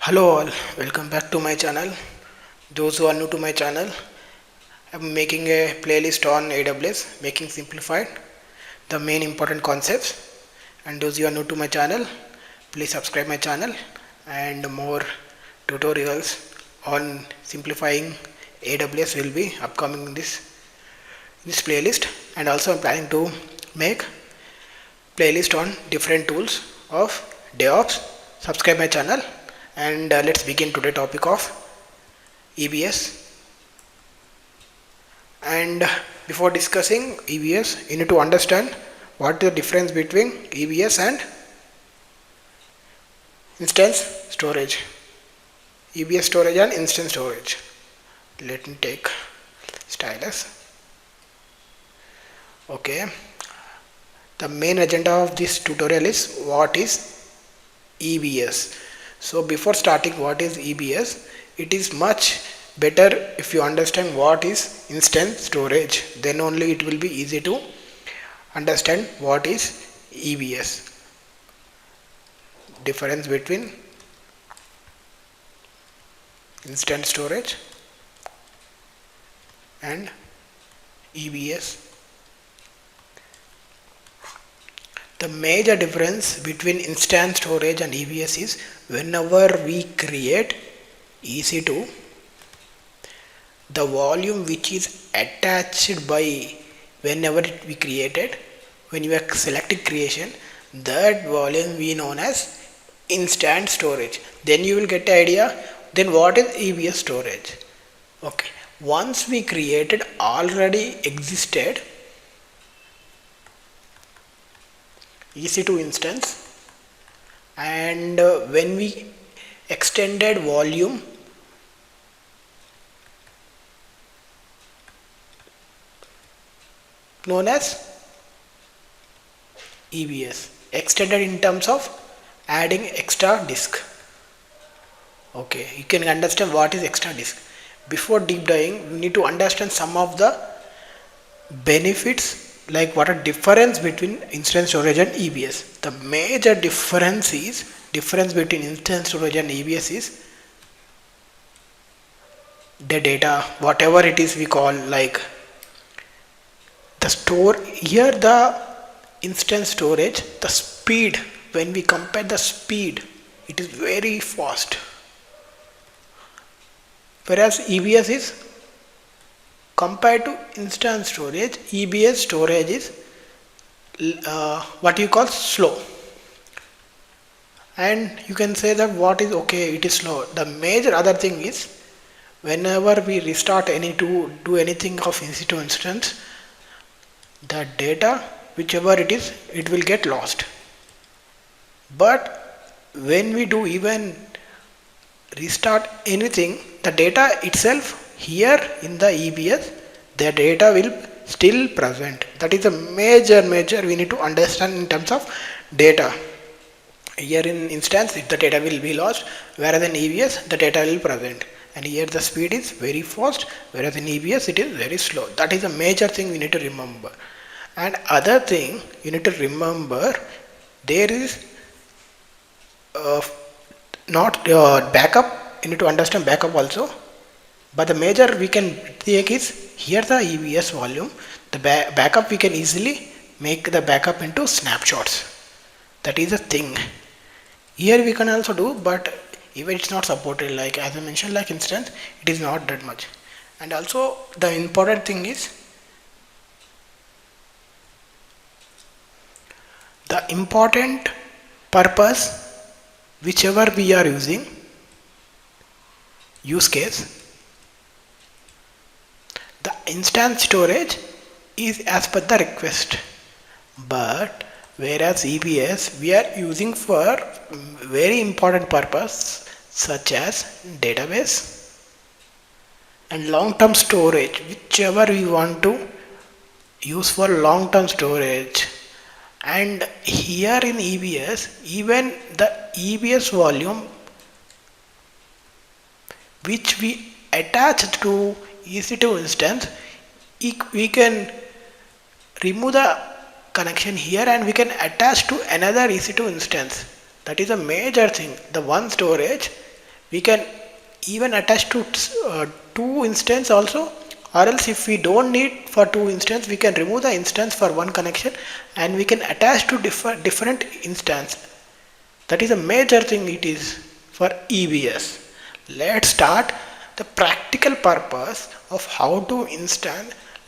Hello all, welcome back to my channel. Those who are new to my channel, I'm making a playlist on AWS, making simplified the main important concepts. And those who are new to my channel, please subscribe my channel and more tutorials on simplifying AWS will be upcoming in this playlist. And also I'm planning to make playlist on different tools of DevOps. Subscribe my channel and let's begin today topic of EBS. And before discussing EBS, you need to understand what the difference between EBS and instance storage. EBS storage and instance storage. Let me take stylus. Okay. The main agenda of this tutorial is what is EBS. So before starting what is EBS, it is much better if you understand what is instance storage. Then only it will be easy to understand what is EBS. Difference between instance storage and EBS. The major difference between instance storage and EBS is whenever we create EC2, the volume which is attached by whenever we created, when you are selecting creation, that volume we known as instance storage. Then you will get the idea, then what is EBS storage? Okay, once we created already existed EC2 instance and when we extended volume known as EBS, extended in terms of adding extra disk. Okay, you can understand what is extra disk. Before deep diving, we need to understand some of the benefits, like what a difference between instance storage and EBS. The major difference between instance storage and EBS is the data, whatever it is we call, like the store. Here the instance storage, the speed, when we compare the speed, it is very fast, whereas EBS is compared to instance storage, EBS storage is what you call slow. And you can say that what is okay, it is slow. The major other thing is whenever we restart to do anything of EC2 instance, the data, whichever it is, it will get lost. But when we do even restart anything, the data itself here in the EBS, the data will still present. That is a major we need to understand in terms of data. Here in instance, the data will be lost, whereas in EBS the data will present. And here the speed is very fast, whereas in EBS it is very slow. That is a major thing we need to remember. And other thing you need to remember, there is not backup. You need to understand backup also. But the major we can take is here the EBS volume, the backup we can easily make the backup into snapshots. That is a thing. Here we can also do, but even it's not supported, like as I mentioned, like instance, it is not that much. And also the important thing is the important purpose, whichever we are using, use case. The instance storage is as per the request, but whereas EBS we are using for very important purpose such as database and long-term storage, whichever we want to use for long-term storage. And here in EBS, even the EBS volume which we attach to EC2 instance, we can remove the connection here and we can attach to another EC2 instance. That is a major thing. The one storage We can even attach to two instance also, or else if we don't need for two instance, we can remove the instance for one connection and we can attach to different instance. That is a major thing it is for EBS. Let's start the practical purpose of how to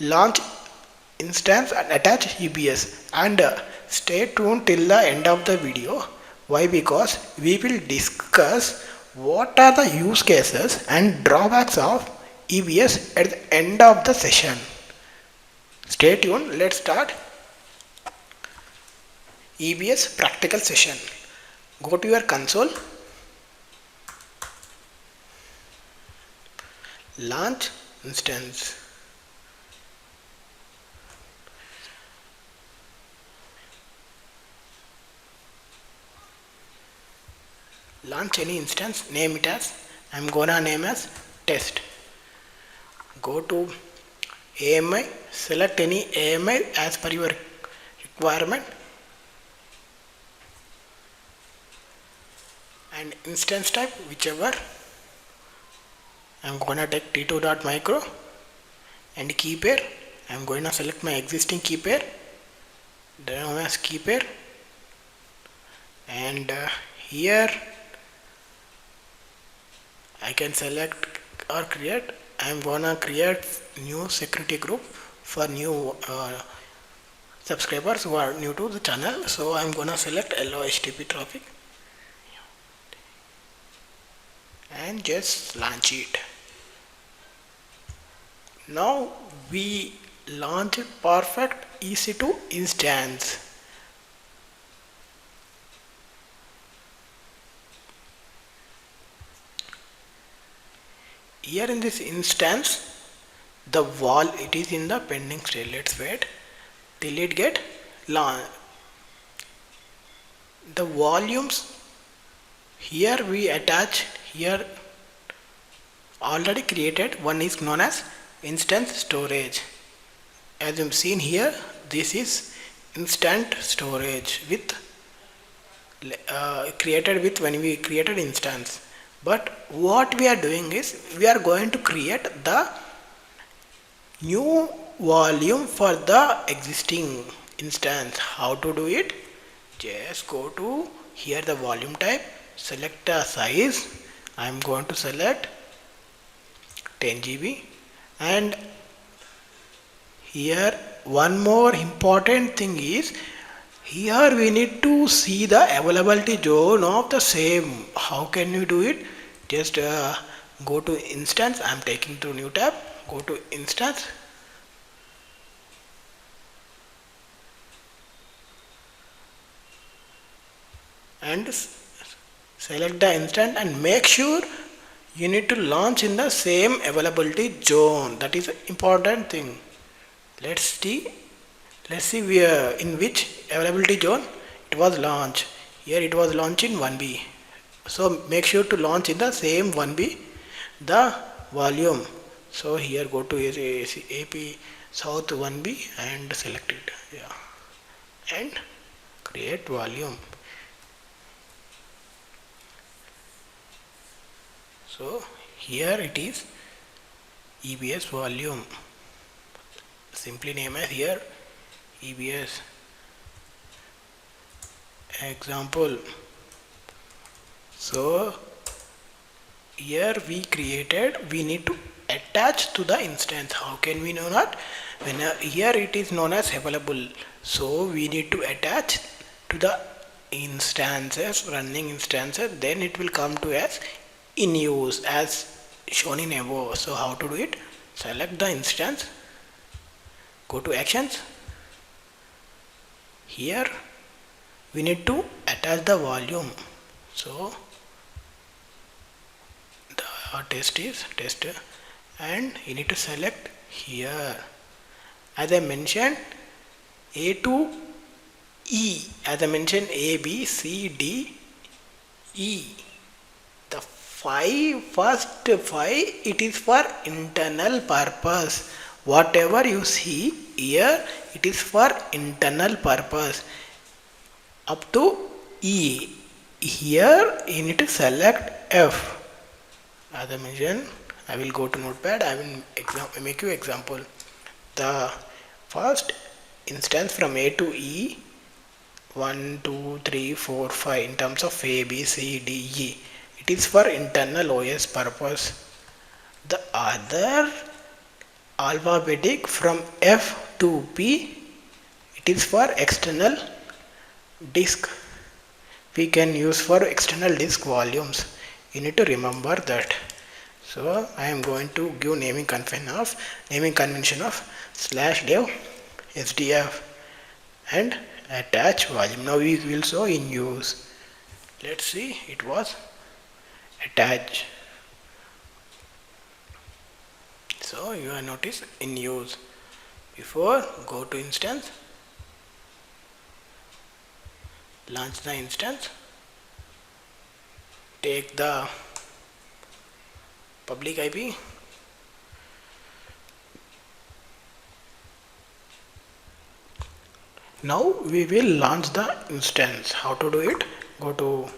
launch instance and attach EBS, and stay tuned till the end of the video. Why? Because we will discuss what are the use cases and drawbacks of EBS at the end of the session. Stay tuned. Let's start EBS practical session. Go to your console, launch instance. Launch any instance, name it as, I'm gonna name as test. Go to AMI, select any AMI as per your requirement, and instance type whichever. I'm gonna take t2.micro, and key pair, I'm going to select my existing key pair, then as key pair, and here I can select or create. I'm gonna create new security group for new subscribers who are new to the channel. So I'm gonna select LOHTTP traffic and just launch it. Now we launch a perfect EC2 instance. Here in this instance, the wall, it is in the pending state. Let's wait till it get launched. The volumes here we attach here already created. One is known as instance storage. As you've seen here, this is instant storage with created with when we created instance. But what we are doing is we are going to create the new volume for the existing instance. How to do it? Just go to here the volume type, select the size. I am going to select 10 GB, and here one more important thing is here we need to see the availability zone of the same. How can you do it? Just go to instance. I'm taking to new tab. Go to instance, and select the instance and make sure you need to launch in the same availability zone. That is an important thing. Let's see we in which availability zone it was launched. Here it was launched in 1B. So make sure to launch in the same 1B the volume. So here go to AP South 1B and select it. Yeah, and create volume. So here it is EBS volume. Simply name as here EBS example. So here we need to attach to the instance. How can we know that? When here it is known as available, so we need to attach to the instances, running instances, then it will come to as in use as shown in above. So how to do it? Select the instance, go to actions. Here we need to attach the volume. So the test is test, and you need to select here. As I mentioned, A to E. As I mentioned, A, B, C, D, E. The first 5 it is for internal purpose. Whatever you see here, it is for internal purpose. Up to E. Here you need to select F. As I mentioned, I will go to notepad. I will make you example. The first instance from A to E, 1 2 3 4 5 in terms of A B C D E, it is for internal OS purpose. The other alphabetic from F to P, it is for external disk. We can use for external disk volumes. You need to remember that. So I am going to give naming convention of /dev sdf and attach volume. Now we will show in use. Let's see, it was attach. So you have noticed in use. Before, go to instance, launch the instance, take the public IP, now we will launch the instance. How to do it? Go to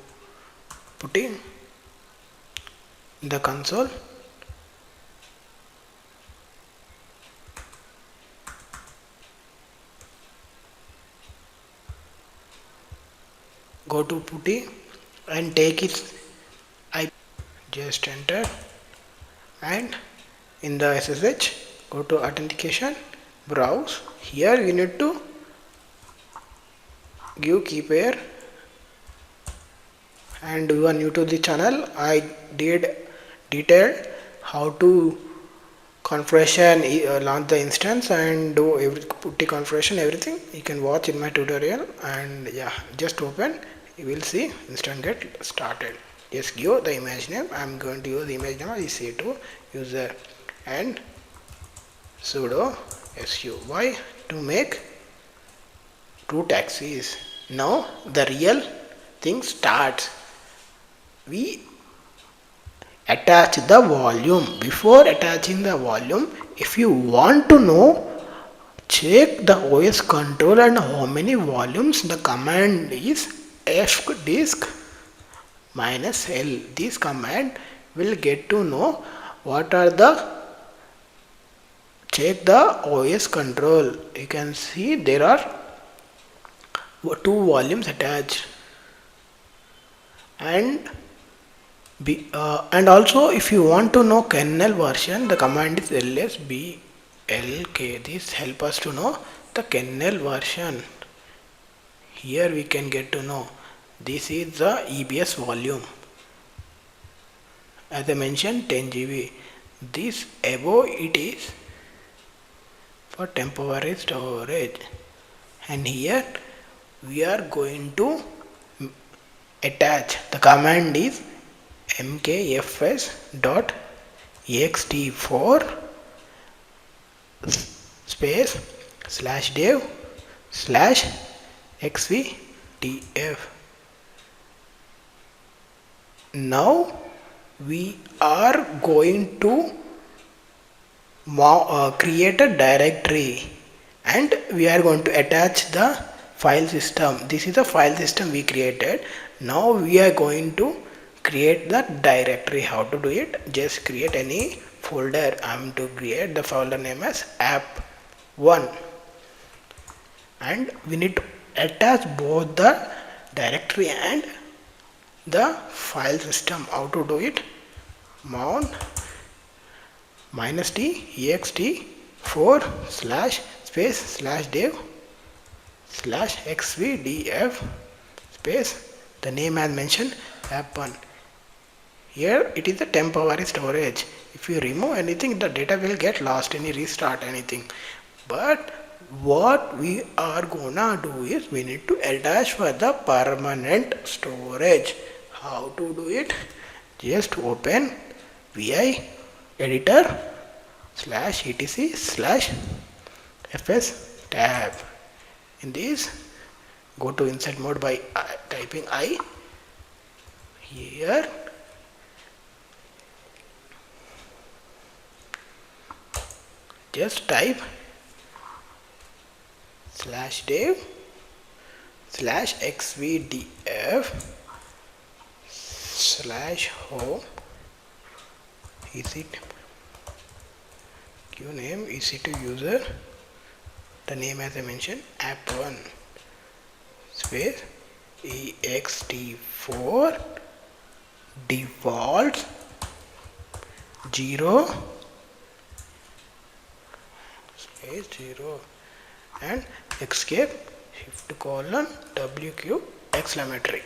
putty in the console, go to putty and take its IP, just enter, and in the SSH go to authentication, browse. Here you need to give key pair, and you are new to the channel, I did detailed how to configuration, launch the instance and do every putty configuration, everything you can watch in my tutorial. And yeah, just open, you will see instance get started. Just give the image name. I am going to use the image name is C2 user and sudo su. Why? To make root access. Now the real thing starts. We attach the volume. Before attaching the volume, if you want to know, check the OS control and how many volumes, the command is fdisk -l. This command will get to know what are the, check the OS control. You can see there are 2 volumes attached, and also if you want to know kernel version, the command is lsblk. This help us to know the kernel version. Here we can get to know this is the EBS volume. As I mentioned, 10 GB. This above it is for temporary storage, and here we are going to attach. The command is mkfs.ext4 space /dev /xvdf. Now we are going to create a directory, and we are going to attach the file system. This is a file system we created. Now we are going to create the directory. How to do it? Just create any folder. I am to create the folder name as app1, and we need to attach both the directory and the file system. How to do it? Mount -t ext4 space /dev /xvdf space, the name as mentioned, app1. Here it is the temporary storage. If you remove anything, the data will get lost, any restart anything. But what we are gonna do is we need to attach for the permanent storage. How to do it? Just open vi editor /etc/fs tab. In this, go to insert mode by typing I. Here just type /dev /xvdf /home EC2 name EC2 user, the name as I mentioned app1 space ext4 defaults 0 space 0 and escape shift colon wq exclamatory.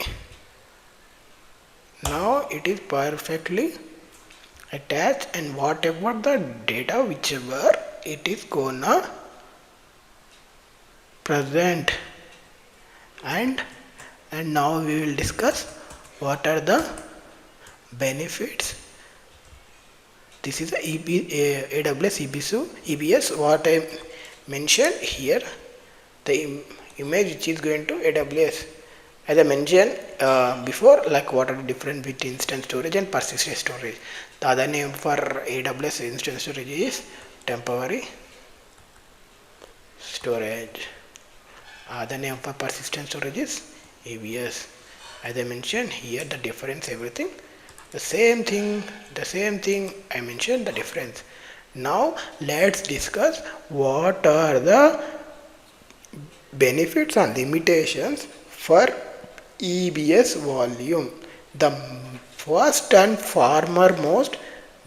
Now it is perfectly attached, and whatever the data whichever it is gonna present, and now we will discuss what are the benefits. This is the AWS EBS what I mentioned here, the image which is going to AWS. As I mentioned before, like what are the difference between instance storage and persistent storage. The other name for AWS instance storage is temporary storage. Other name for persistent storage is EBS. As I mentioned here, the difference, everything the same thing I mentioned the difference. Now let's discuss what are the benefits and limitations for EBS volume. The first and foremost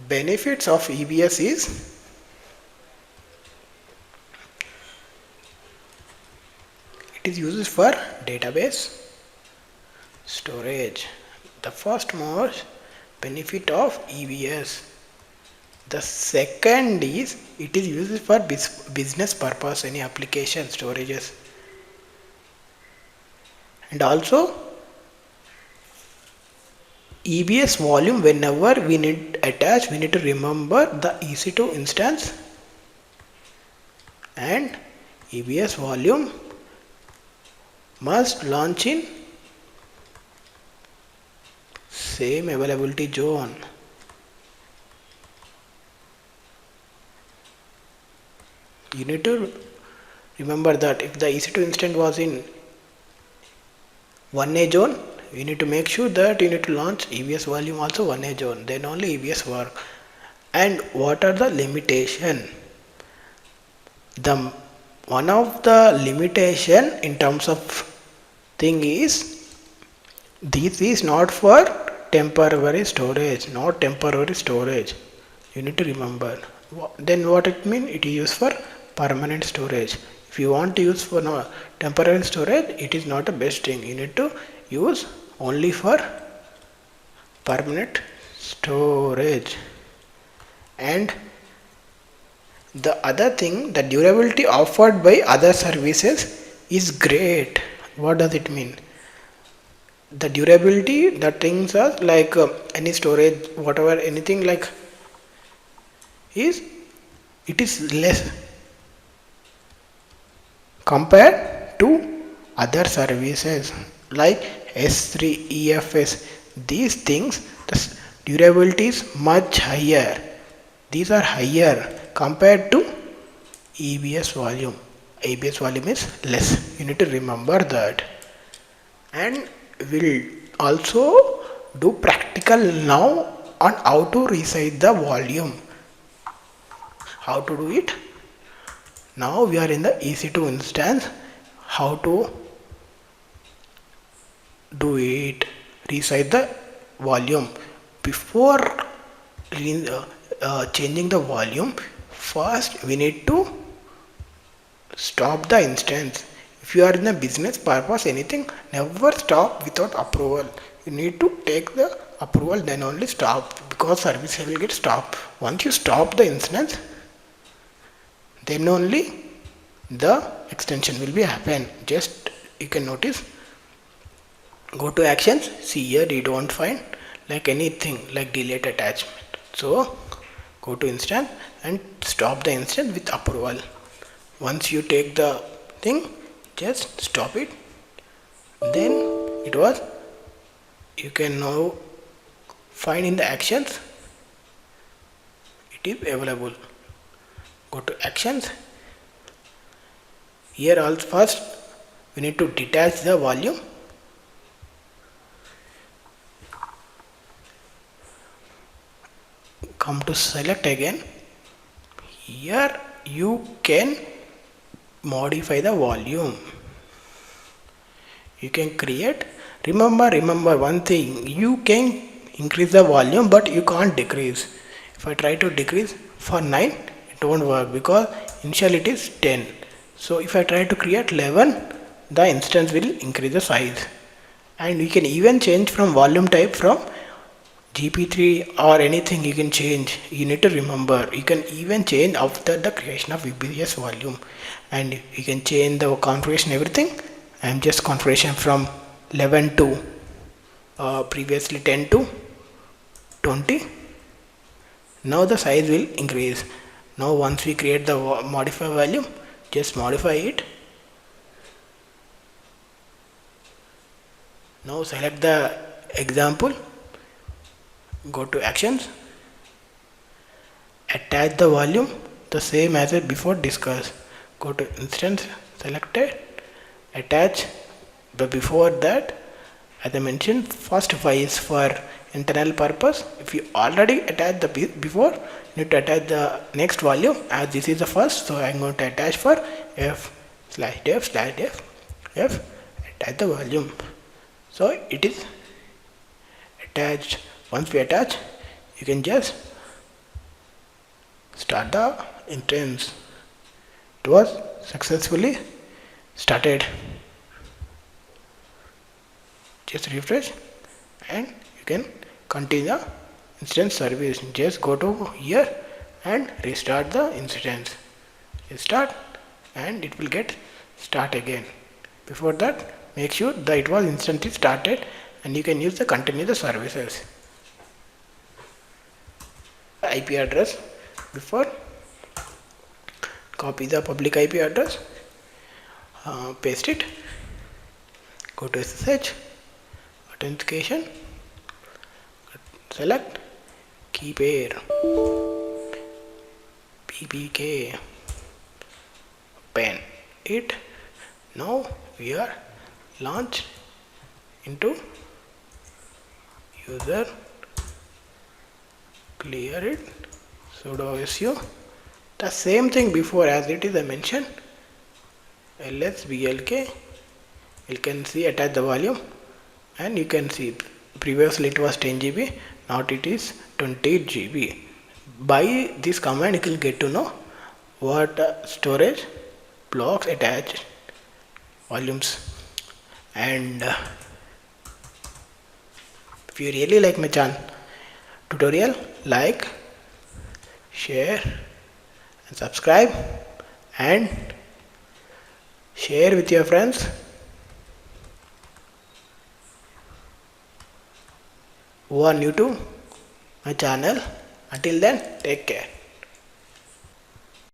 benefits of EBS is it is used for database storage. The first most benefit of EBS. The second is it is used for business purpose, any application storages. And also EBS volume, whenever we need attach, we need to remember the EC2 instance, and EBS volume must launch in same availability zone. You need to remember that if the EC2 instance was in 1A zone, you need to make sure that you need to launch EBS volume also 1A zone, then only EBS work. And what are the limitation? One of the limitation in terms of thing is this is not for temporary storage, not temporary storage. You need to remember. Then what it mean? It is used for permanent storage. If you want to use for temporary storage, it is not the best thing. You need to use only for permanent storage. And the other thing, the durability offered by other services is great. What does it mean? The durability, the things are like any storage, whatever, anything like is, it is less compared to other services like S3, EFS. These things, the durability is much higher. These are higher compared to EBS volume. EBS volume is less. You need to remember that. And we'll also do practical now on how to resize the volume. How to do it? Now we are in the EC2 instance. How to do it? Resize the volume. Before changing the volume, first we need to stop the instance. If you are in a business purpose, anything, never stop without approval. You need to take the approval, then only stop, because service will get stopped. Once you stop the instance, then only the extension will be happen. Just you can notice, go to actions, see here you don't find like anything like delete attachment. So go to instance and stop the instance with approval. Once you take the thing, just stop it. Then you can now find in the actions, it is available. Go to actions. Here also first we need to detach the volume. come to select again. Here you can modify the volume. You can create. Remember one thing, you can increase the volume but you can't decrease. If I try to decrease for 9, it won't work because initially it is 10. So if I try to create 11, the instance will increase the size. And you can even change from volume type from GP3 or anything you can change. You need to remember, you can even change after the creation of EBS volume, and you can change the configuration everything. I am just configuration from 11 to previously 10 to 20. Now the size will increase. Now once we create the modify value, just modify it. Now select the example, go to actions, attach the volume, the same as before discussed. Go to instance, selected, attach. But before that, as I mentioned, first y is for internal purpose. If you already attached the before, you need to attach the next volume. As this is the first, so I am going to attach for f/def/def f, attach the volume. So it is attached. Once we attach, you can just start the instance. It was successfully started. Just refresh and you can continue instance service. Just go to here and restart the instance. Restart and it will get start again. Before that, make sure that it was instantly started and you can use the continue the services. IP address before, copy the public IP address, paste it, go to SSH, authentication, select key pair, PPK, pen it. Now we are launched into user, clear it, sudo su, the same thing before as it is I mentioned, lsblk. You can see attach the volume and you can see previously it was 10 GB, now it is 20 GB. By this command you can get to know what storage blocks attached volumes. And if you really like my channel tutorial, like, share and subscribe and share with your friends who are new to my channel. Until then, take care.